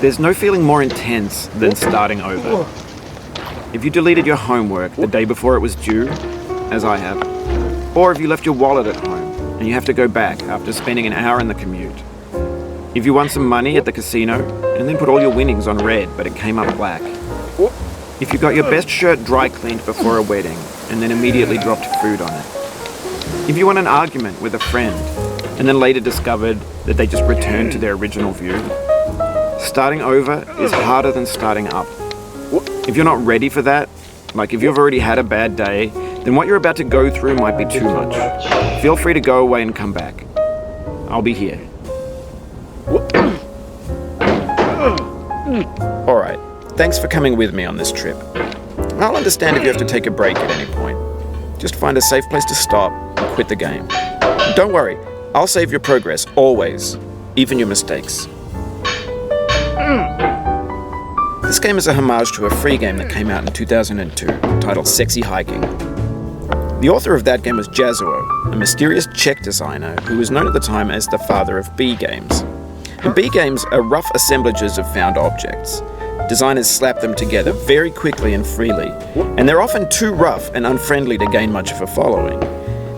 There's no feeling more intense than starting over. If you deleted your homework the day before it was due, as I have, or if you left your wallet at home and you have to go back after spending an hour in the commute. If you won some money at the casino and then put all your winnings on red but it came up black. If you got your best shirt dry cleaned before a wedding and then immediately dropped food on it. If you won an argument with a friend and then later discovered that they just returned to their original view. Starting over is harder than starting up. If you're not ready for that, like if you've already had a bad day, then what you're about to go through might be too much. Feel free to go away and come back. I'll be here. Alright, thanks for coming with me on this trip. I'll understand if you have to take a break at any point. Just find a safe place to stop and quit the game. Don't worry, I'll save your progress, always, even your mistakes. This game is a homage to a free game that came out in 2002, titled Sexy Hiking. The author of that game was Jazzuo, a mysterious Czech designer who was known at the time as the father of B games. And B games are rough assemblages of found objects. Designers slap them together very quickly and freely, and they're often too rough and unfriendly to gain much of a following.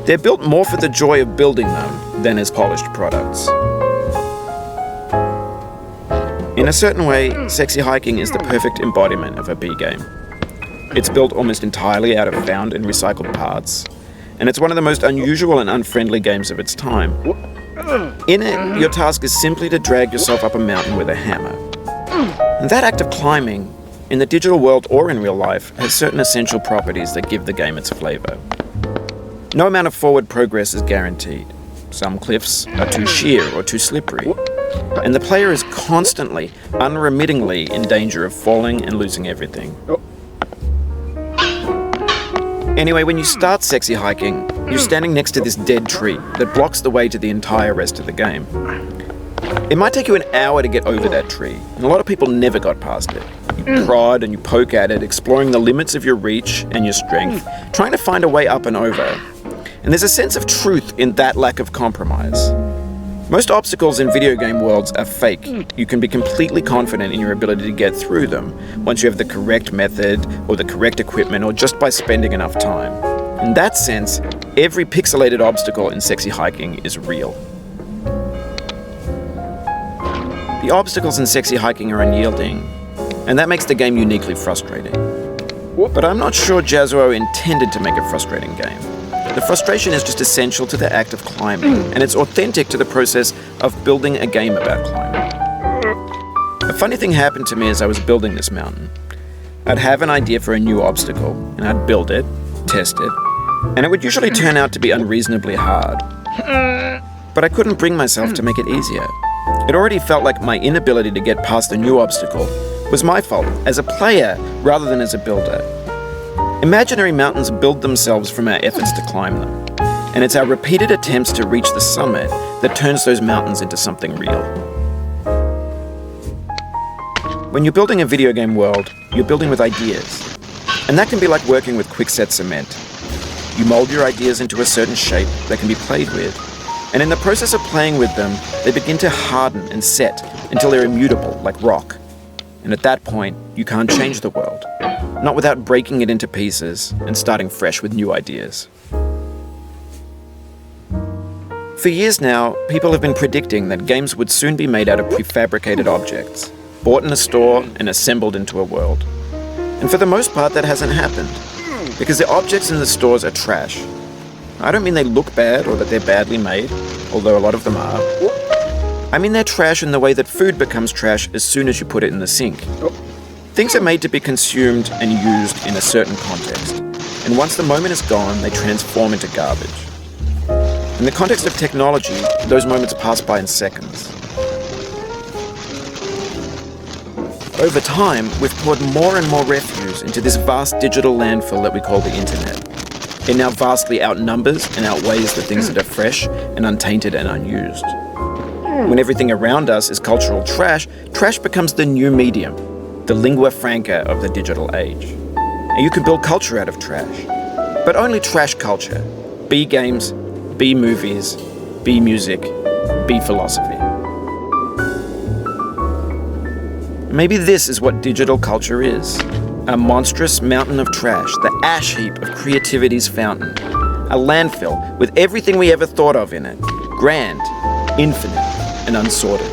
They're built more for the joy of building them than as polished products. In a certain way, Sexy Hiking is the perfect embodiment of a B game. It's built almost entirely out of found and recycled parts, and it's one of the most unusual and unfriendly games of its time. In it, your task is simply to drag yourself up a mountain with a hammer. And that act of climbing, in the digital world or in real life, has certain essential properties that give the game its flavor. No amount of forward progress is guaranteed. Some cliffs are too sheer or too slippery. And the player is constantly, unremittingly in danger of falling and losing everything. Anyway, when you start Sexy Hiking, you're standing next to this dead tree that blocks the way to the entire rest of the game. It might take you an hour to get over that tree, and a lot of people never got past it. You prod and you poke at it, exploring the limits of your reach and your strength, trying to find a way up and over. And there's a sense of truth in that lack of compromise. Most obstacles in video game worlds are fake. You can be completely confident in your ability to get through them once you have the correct method or the correct equipment or just by spending enough time. In that sense, every pixelated obstacle in Sexy Hiking is real. The obstacles in Sexy Hiking are unyielding, and that makes the game uniquely frustrating. But I'm not sure Jazzuo intended to make a frustrating game. The frustration is just essential to the act of climbing, and it's authentic to the process of building a game about climbing. A funny thing happened to me as I was building this mountain. I'd have an idea for a new obstacle, and I'd build it, test it, and it would usually turn out to be unreasonably hard. But I couldn't bring myself to make it easier. It already felt like my inability to get past the new obstacle was my fault as a player rather than as a builder. Imaginary mountains build themselves from our efforts to climb them, and it's our repeated attempts to reach the summit that turns those mountains into something real. When you're building a video game world, you're building with ideas, and that can be like working with quickset cement. You mold your ideas into a certain shape that can be played with, and in the process of playing with them, they begin to harden and set until they're immutable, like rock. And at that point, you can't change the world, not without breaking it into pieces and starting fresh with new ideas. For years now, people have been predicting that games would soon be made out of prefabricated objects, bought in a store and assembled into a world. And for the most part, that hasn't happened, because the objects in the stores are trash. I don't mean they look bad or that they're badly made, although a lot of them are. I mean they're trash in the way that food becomes trash as soon as you put it in the sink. Things are made to be consumed and used in a certain context, and once the moment is gone, they transform into garbage. In the context of technology, those moments pass by in seconds. Over time, we've poured more and more refuse into this vast digital landfill that we call the internet. It now vastly outnumbers and outweighs the things that are fresh and untainted and unused. When everything around us is cultural trash, trash becomes the new medium, the lingua franca of the digital age. And you can build culture out of trash, but only trash culture. B games, B movies, B music, B philosophy. Maybe this is what digital culture is. A monstrous mountain of trash, the ash heap of creativity's fountain. A landfill with everything we ever thought of in it. Grand, infinite, and unsorted.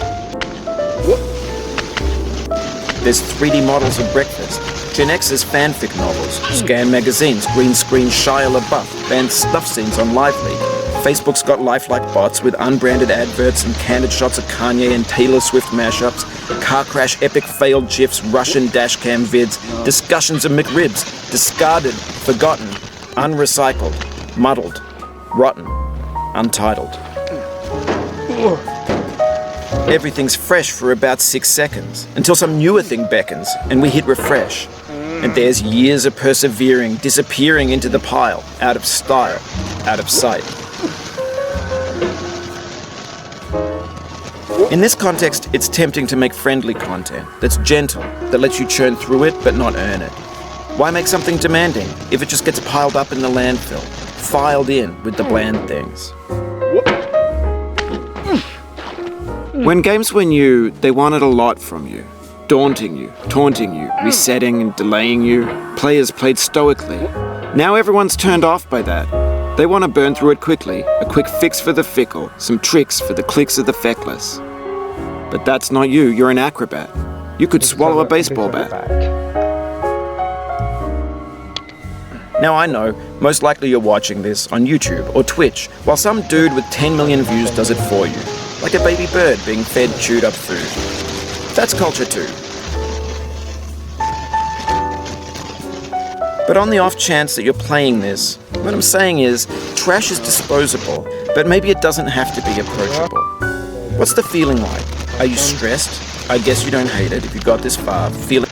There's 3D models of breakfast, Gen X's fanfic novels, Scan magazines, green screen Shia LaBeouf, banned stuff scenes on Lively. Facebook's got lifelike bots with unbranded adverts and candid shots of Kanye and Taylor Swift mashups, car crash epic failed GIFs, Russian dashcam vids, discussions of McRibs, discarded, forgotten, unrecycled, muddled, rotten, untitled. Everything's fresh for about 6 seconds, until some newer thing beckons, and we hit refresh. And there's years of persevering, disappearing into the pile, out of style, out of sight. In this context, it's tempting to make friendly content that's gentle, that lets you churn through it but not earn it. Why make something demanding if it just gets piled up in the landfill, filed in with the bland things? When games were new, they wanted a lot from you. Daunting you, taunting you, resetting and delaying you. Players played stoically. Now everyone's turned off by that. They want to burn through it quickly, a quick fix for the fickle, some tricks for the clicks of the feckless. But that's not you, you're an acrobat. You could swallow a baseball bat. Now I know, most likely you're watching this on YouTube or Twitch, while some dude with 10 million views does it for you. Like a baby bird being fed chewed up food. That's culture too. But on the off chance that you're playing this, what I'm saying is, trash is disposable, but maybe it doesn't have to be approachable. What's the feeling like? Are you stressed? I guess you don't hate it if you got this far. Feeling